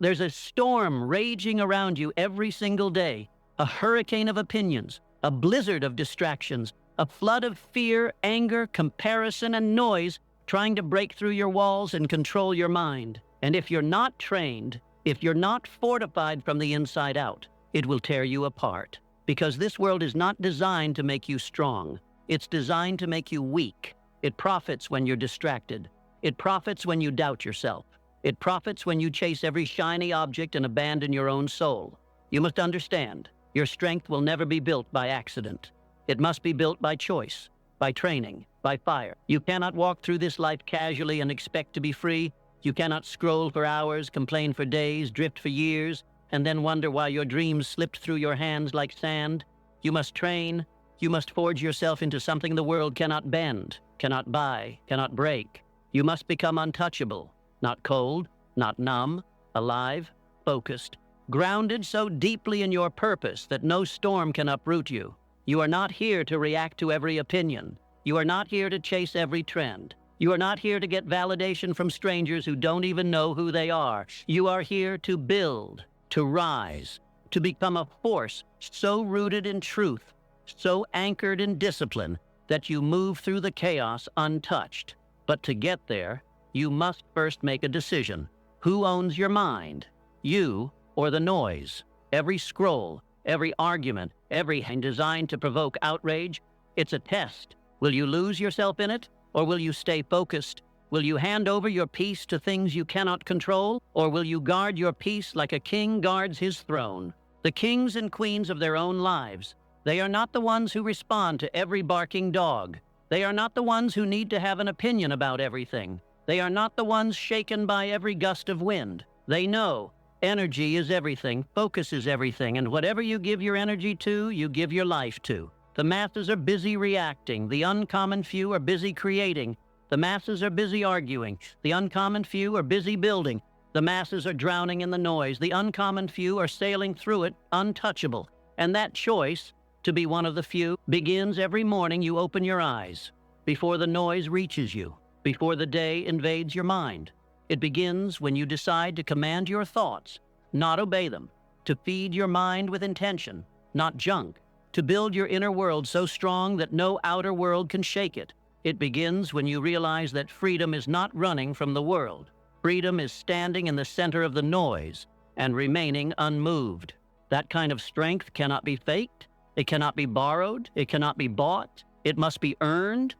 There's a storm raging around you every single day, a hurricane of opinions, a blizzard of distractions, a flood of fear, anger, comparison, and noise trying to break through your walls and control your mind. And if you're not trained, if you're not fortified from the inside out, it will tear you apart. Because this world is not designed to make you strong. It's designed to make you weak. It profits when you're distracted. It profits when you doubt yourself. It profits when you chase every shiny object and abandon your own soul. You must understand, your strength will never be built by accident. It must be built by choice, by training, by fire. You cannot walk through this life casually and expect to be free. You cannot scroll for hours, complain for days, drift for years, and then wonder why your dreams slipped through your hands like sand. You must train. You must forge yourself into something the world cannot bend, cannot buy, cannot break. You must become untouchable, not cold, not numb, alive, focused, grounded so deeply in your purpose that no storm can uproot you. You are not here to react to every opinion. You are not here to chase every trend. You are not here to get validation from strangers who don't even know who they are. You are here to build, to rise, to become a force so rooted in truth, so anchored in discipline that you move through the chaos untouched. But to get there, you must first make a decision. Who owns your mind? You or the noise? Every scroll, every argument, every hand designed to provoke outrage, it's a test. Will you lose yourself in it? Or will you stay focused? Will you hand over your peace to things you cannot control? Or will you guard your peace like a king guards his throne? The kings and queens of their own lives. They are not the ones who respond to every barking dog. They are not the ones who need to have an opinion about everything. They are not the ones shaken by every gust of wind. They know energy is everything, focus is everything, and whatever you give your energy to, you give your life to. The masses are busy reacting. The uncommon few are busy creating. The masses are busy arguing. The uncommon few are busy building. The masses are drowning in the noise. The uncommon few are sailing through it untouchable. And that choice, to be one of the few, begins every morning you open your eyes, before the noise reaches you, before the day invades your mind. It begins when you decide to command your thoughts, not obey them, to feed your mind with intention, not junk, to build your inner world so strong that no outer world can shake it. It begins when you realize that freedom is not running from the world. Freedom is standing in the center of the noise and remaining unmoved. That kind of strength cannot be faked. It cannot be borrowed. It cannot be bought. It must be earned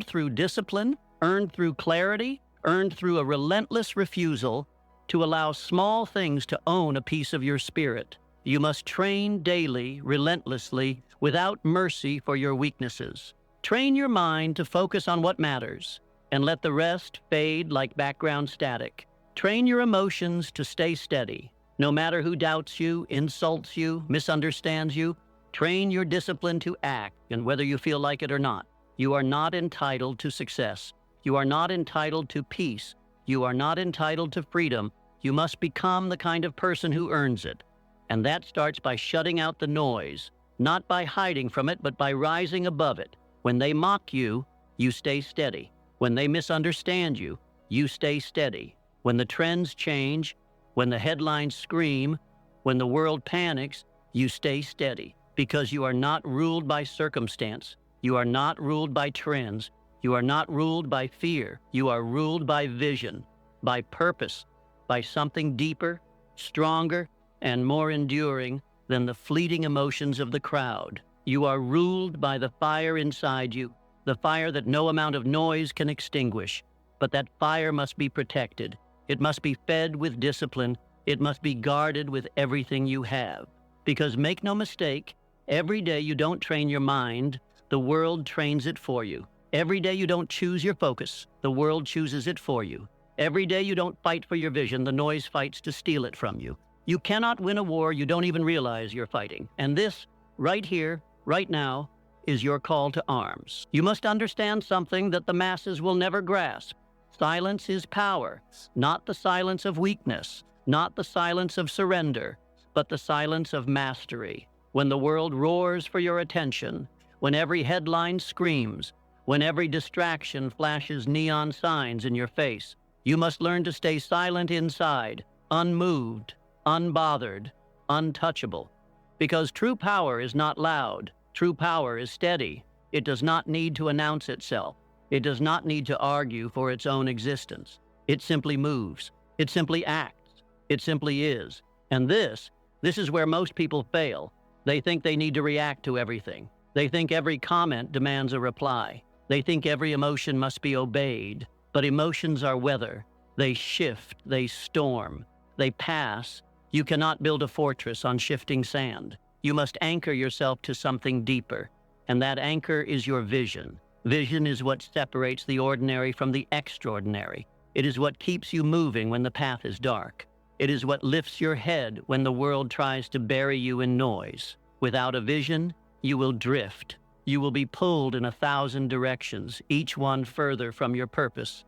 through discipline, earned through clarity, earned through a relentless refusal to allow small things to own a piece of your spirit. You must train daily, relentlessly, without mercy for your weaknesses. Train your mind to focus on what matters and let the rest fade like background static. Train your emotions to stay steady. No matter who doubts you, insults you, misunderstands you, train your discipline to act, and whether you feel like it or not. You are not entitled to success. You are not entitled to peace. You are not entitled to freedom. You must become the kind of person who earns it. And that starts by shutting out the noise, not by hiding from it, but by rising above it. When they mock you, you stay steady. When they misunderstand you, you stay steady. When the trends change, when the headlines scream, when the world panics, you stay steady. Because you are not ruled by circumstance. You are not ruled by trends. You are not ruled by fear. You are ruled by vision, by purpose, by something deeper, stronger, and more enduring than the fleeting emotions of the crowd. You are ruled by the fire inside you, the fire that no amount of noise can extinguish. But that fire must be protected. It must be fed with discipline. It must be guarded with everything you have. Because make no mistake, every day you don't train your mind, the world trains it for you. Every day you don't choose your focus, the world chooses it for you. Every day you don't fight for your vision, the noise fights to steal it from you. You cannot win a war you don't even realize you're fighting. And this, right here, right now, is your call to arms. You must understand something that the masses will never grasp. Silence is power, not the silence of weakness, not the silence of surrender, but the silence of mastery. When the world roars for your attention, when every headline screams, when every distraction flashes neon signs in your face, you must learn to stay silent inside, unmoved, unbothered, untouchable. Because true power is not loud. True power is steady. It does not need to announce itself. It does not need to argue for its own existence. It simply moves. It simply acts. It simply is. And this is where most people fail. They think they need to react to everything. They think every comment demands a reply. They think every emotion must be obeyed. But emotions are weather. They shift, they storm, they pass. You cannot build a fortress on shifting sand. You must anchor yourself to something deeper. And that anchor is your vision. Vision is what separates the ordinary from the extraordinary. It is what keeps you moving when the path is dark. It is what lifts your head when the world tries to bury you in noise. Without a vision, you will drift. You will be pulled in 1,000 directions, each one further from your purpose.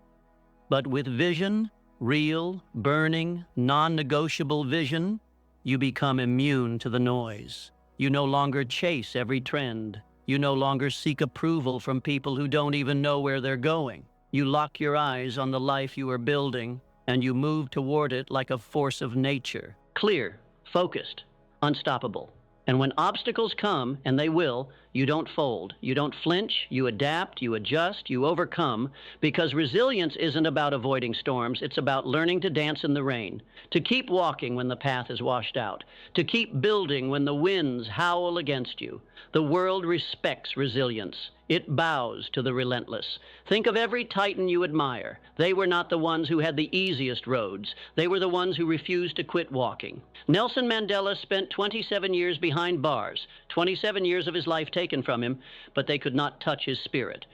But with vision, real, burning, non-negotiable vision, you become immune to the noise. You no longer chase every trend. You no longer seek approval from people who don't even know where they're going. You lock your eyes on the life you are building, and you move toward it like a force of nature. Clear, focused, unstoppable. And when obstacles come, and they will, you don't fold. You don't flinch, you adapt, you adjust, you overcome, because resilience isn't about avoiding storms, it's about learning to dance in the rain, to keep walking when the path is washed out, to keep building when the winds howl against you. The world respects resilience. It bows to the relentless. Think of every titan you admire. They were not the ones who had the easiest roads. They were the ones who refused to quit walking. Nelson Mandela spent 27 years behind bars, 27 years of his life taken from him, but they could not touch his spirit.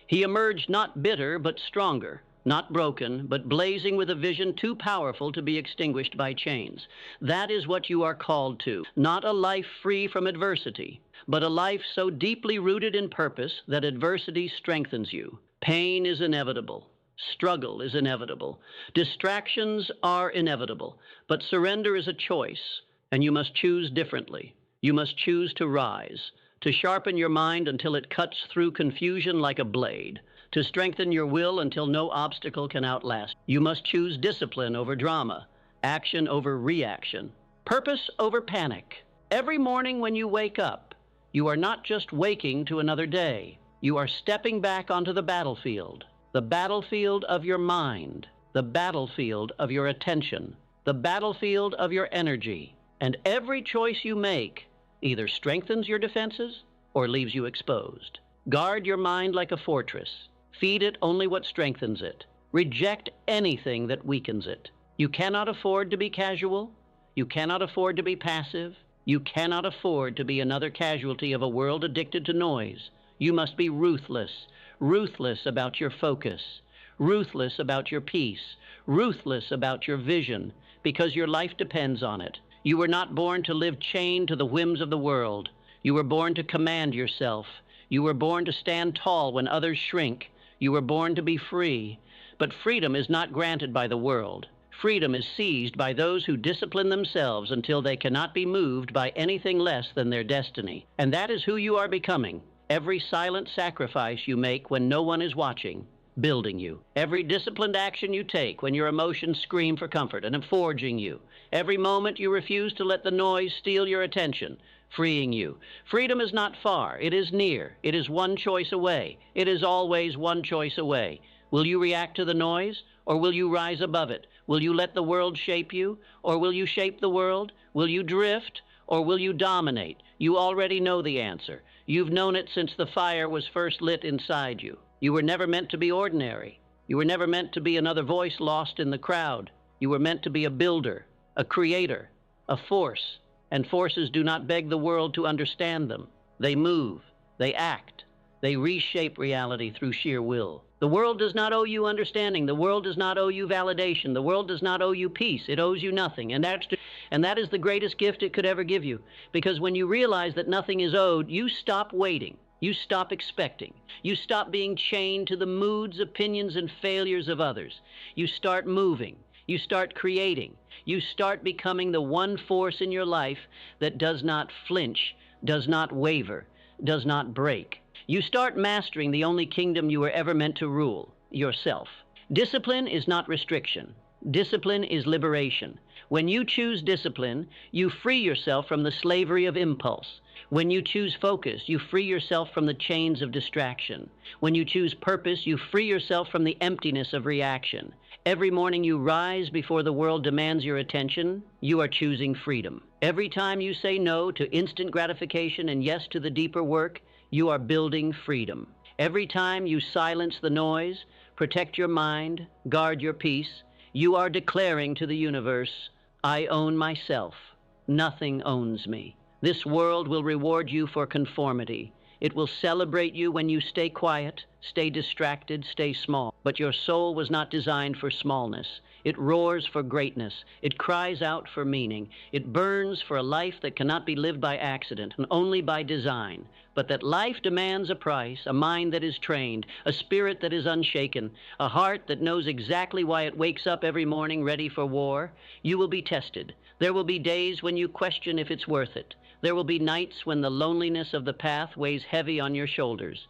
He emerged not bitter, but stronger, not broken, but blazing with a vision too powerful to be extinguished by chains. That is what you are called to, not a life free from adversity, but a life so deeply rooted in purpose that adversity strengthens you. Pain is inevitable. Struggle is inevitable. Distractions are inevitable. But surrender is a choice, and you must choose differently. You must choose to rise, to sharpen your mind until it cuts through confusion like a blade, to strengthen your will until no obstacle can outlast. You must choose discipline over drama, action over reaction, purpose over panic. Every morning when you wake up, you are not just waking to another day. You are stepping back onto the battlefield of your mind, the battlefield of your attention, the battlefield of your energy. And every choice you make either strengthens your defenses or leaves you exposed. Guard your mind like a fortress. Feed it only what strengthens it. Reject anything that weakens it. You cannot afford to be casual. You cannot afford to be passive. You cannot afford to be another casualty of a world addicted to noise. You must be ruthless, ruthless about your focus, ruthless about your peace, ruthless about your vision, because your life depends on it. You were not born to live chained to the whims of the world. You were born to command yourself. You were born to stand tall when others shrink. You were born to be free. But freedom is not granted by the world. Freedom is seized by those who discipline themselves until they cannot be moved by anything less than their destiny. And that is who you are becoming. Every silent sacrifice you make when no one is watching, building you. Every disciplined action you take when your emotions scream for comfort and forging you. Every moment you refuse to let the noise steal your attention, freeing you. Freedom is not far. It is near. It is one choice away. It is always one choice away. Will you react to the noise, or will you rise above it? Will you let the world shape you, or will you shape the world? Will you drift, or will you dominate? You already know the answer. You've known it since the fire was first lit inside you. You were never meant to be ordinary. You were never meant to be another voice lost in the crowd. You were meant to be a builder, a creator, a force. And forces do not beg the world to understand them. They move, they act, they reshape reality through sheer will. The world does not owe you understanding. The world does not owe you validation. The world does not owe you peace. It owes you nothing. And that is the greatest gift it could ever give you. Because when you realize that nothing is owed, you stop waiting. You stop expecting. You stop being chained to the moods, opinions, and failures of others. You start moving. You start creating. You start becoming the one force in your life that does not flinch, does not waver, does not break. You start mastering the only kingdom you were ever meant to rule, yourself. Discipline is not restriction. Discipline is liberation. When you choose discipline, you free yourself from the slavery of impulse. When you choose focus, you free yourself from the chains of distraction. When you choose purpose, you free yourself from the emptiness of reaction. Every morning you rise before the world demands your attention, you are choosing freedom. Every time you say no to instant gratification and yes to the deeper work, you are building freedom. Every time you silence the noise, protect your mind, guard your peace, you are declaring to the universe, I own myself. Nothing owns me. This world will reward you for conformity. It will celebrate you when you stay quiet, stay distracted, stay small. But your soul was not designed for smallness. It roars for greatness. It cries out for meaning. It burns for a life that cannot be lived by accident and only by design. But that life demands a price, a mind that is trained, a spirit that is unshaken, a heart that knows exactly why it wakes up every morning ready for war. You will be tested. There will be days when you question if it's worth it. There will be nights when the loneliness of the path weighs heavy on your shoulders.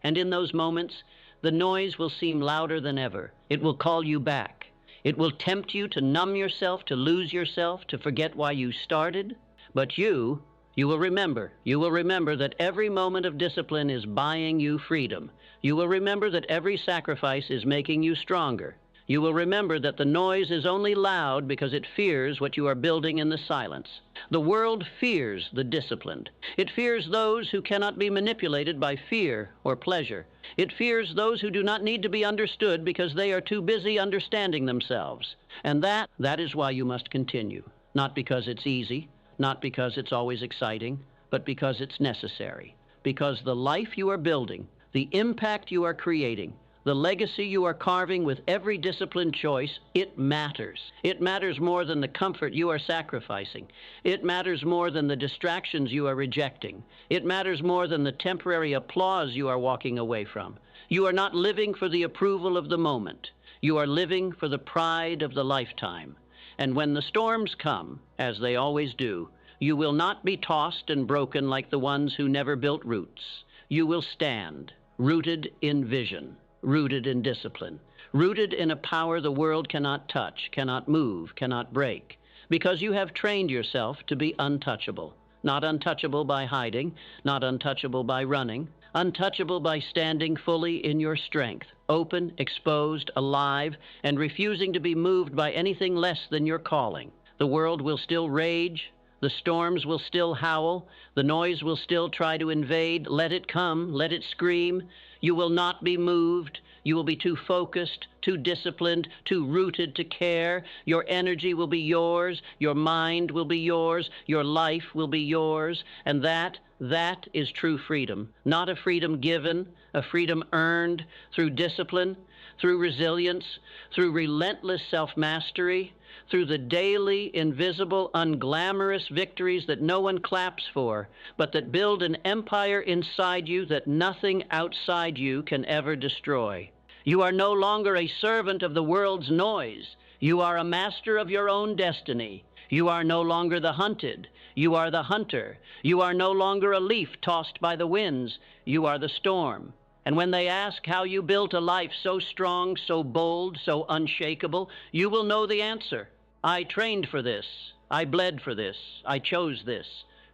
And in those moments, the noise will seem louder than ever. It will call you back. It will tempt you to numb yourself, to lose yourself, to forget why you started. But you will remember that every moment of discipline is buying you freedom. You will remember that every sacrifice is making you stronger. You will remember that the noise is only loud because it fears what you are building in the silence. The world fears the disciplined. It fears those who cannot be manipulated by fear or pleasure. It fears those who do not need to be understood because they are too busy understanding themselves. And that is why you must continue. Not because it's easy, not because it's always exciting, but because it's necessary. Because the life you are building, the impact you are creating, the legacy you are carving with every disciplined choice, it matters. It matters more than the comfort you are sacrificing. It matters more than the distractions you are rejecting. It matters more than the temporary applause you are walking away from. You are not living for the approval of the moment. You are living for the pride of the lifetime. And when the storms come, as they always do, you will not be tossed and broken like the ones who never built roots. You will stand, rooted in vision, rooted in discipline, rooted in a power the world cannot touch, cannot move, cannot break, because you have trained yourself to be untouchable. Not untouchable by hiding, not untouchable by running, untouchable by standing fully in your strength, open, exposed, alive, and refusing to be moved by anything less than your calling. The world will still rage, the storms will still howl, the noise will still try to invade. Let it come, let it scream. You will not be moved. You will be too focused, too disciplined, too rooted to care. Your energy will be yours. Your mind will be yours. Your life will be yours. And that is true freedom. Not a freedom given, a freedom earned through discipline, through resilience, through relentless self-mastery, through the daily, invisible, unglamorous victories that no one claps for, but that build an empire inside you that nothing outside you can ever destroy. You are no longer a servant of the world's noise. You are a master of your own destiny. You are no longer the hunted. You are the hunter. You are no longer a leaf tossed by the winds. You are the storm. And when they ask how you built a life so strong, so bold, so unshakable, you will know the answer. I trained for this. I bled for this. I chose this.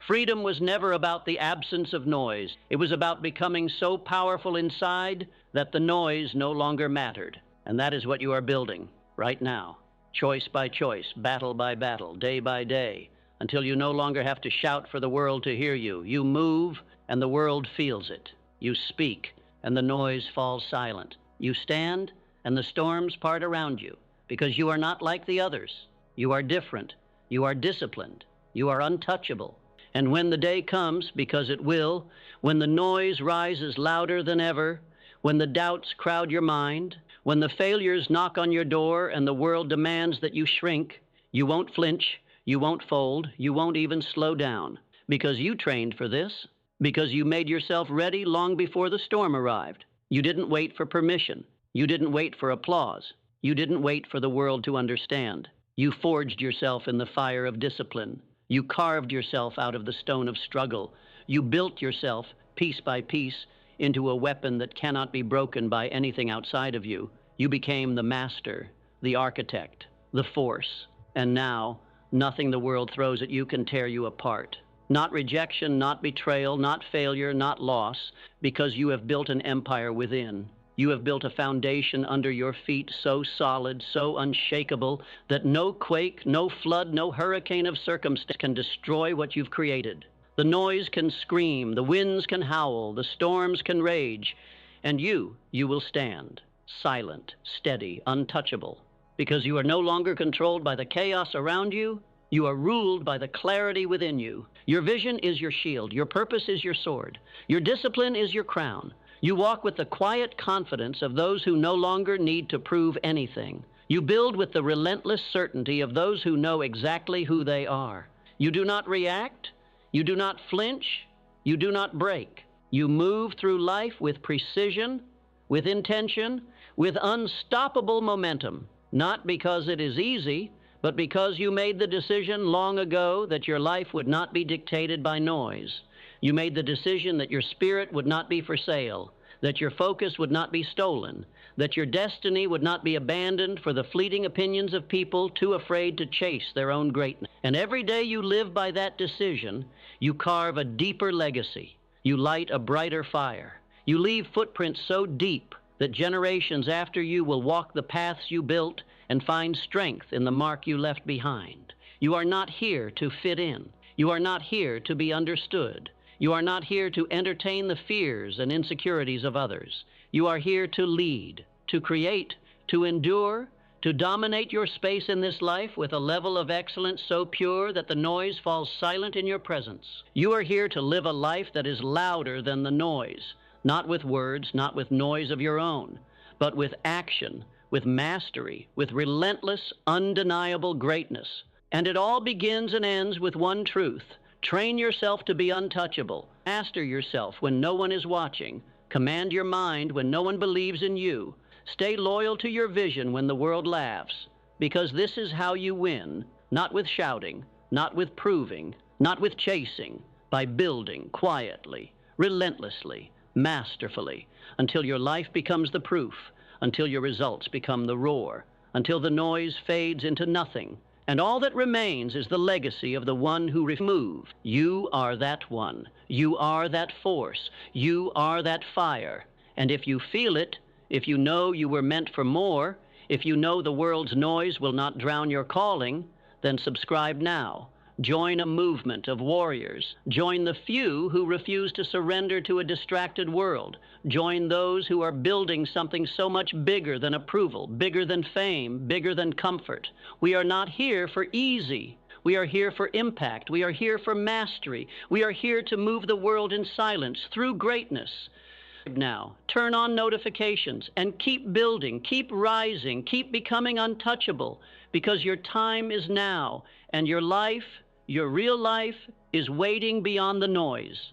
Freedom was never about the absence of noise. It was about becoming so powerful inside that the noise no longer mattered. And that is what you are building right now, choice by choice, battle by battle, day by day, until you no longer have to shout for the world to hear you. You move, and the world feels it. You speak, and the noise falls silent. You stand, and the storms part around you, because you are not like the others. You are different. You are disciplined. You are untouchable. And when the day comes, because it will, when the noise rises louder than ever, when the doubts crowd your mind, when the failures knock on your door and the world demands that you shrink, you won't flinch, you won't fold, you won't even slow down, because you trained for this, because you made yourself ready long before the storm arrived. You didn't wait for permission. You didn't wait for applause. You didn't wait for the world to understand. You forged yourself in the fire of discipline. You carved yourself out of the stone of struggle. You built yourself, piece by piece, into a weapon that cannot be broken by anything outside of you. You became the master, the architect, the force. And now, nothing the world throws at you can tear you apart. Not rejection, not betrayal, not failure, not loss, because you have built an empire within. You have built a foundation under your feet so solid, so unshakable, that no quake, no flood, no hurricane of circumstance can destroy what you've created. The noise can scream, the winds can howl, the storms can rage, and you will stand, silent, steady, untouchable, because you are no longer controlled by the chaos around you. You are ruled by the clarity within you. Your vision is your shield. Your purpose is your sword. Your discipline is your crown. You walk with the quiet confidence of those who no longer need to prove anything. You build with the relentless certainty of those who know exactly who they are. You do not react. You do not flinch. You do not break. You move through life with precision, with intention, with unstoppable momentum, not because it is easy, but because you made the decision long ago that your life would not be dictated by noise. You made the decision that your spirit would not be for sale, that your focus would not be stolen, that your destiny would not be abandoned for the fleeting opinions of people too afraid to chase their own greatness. And every day you live by that decision, you carve a deeper legacy. You light a brighter fire. You leave footprints so deep that generations after you will walk the paths you built and find strength in the mark you left behind. You are not here to fit in. You are not here to be understood. You are not here to entertain the fears and insecurities of others. You are here to lead, to create, to endure, to dominate your space in this life with a level of excellence so pure that the noise falls silent in your presence. You are here to live a life that is louder than the noise, not with words, not with noise of your own, but with action, with mastery, with relentless, undeniable greatness. And it all begins and ends with one truth. Train yourself to be untouchable. Master yourself when no one is watching. Command your mind when no one believes in you. Stay loyal to your vision when the world laughs, because this is how you win, not with shouting, not with proving, not with chasing, by building quietly, relentlessly, masterfully, until your life becomes the proof, until your results become the roar, until the noise fades into nothing, and all that remains is the legacy of the one who removed. You are that one. You are that force. You are that fire. And if you feel it, if you know you were meant for more, if you know the world's noise will not drown your calling, then subscribe now. Join a movement of warriors. Join the few who refuse to surrender to a distracted world. Join those who are building something so much bigger than approval, bigger than fame, bigger than comfort. We are not here for easy. We are here for impact. We are here for mastery. We are here to move the world in silence through greatness. Now, turn on notifications and keep building, keep rising, keep becoming untouchable, because your time is now, and your life, your real life, is waiting beyond the noise.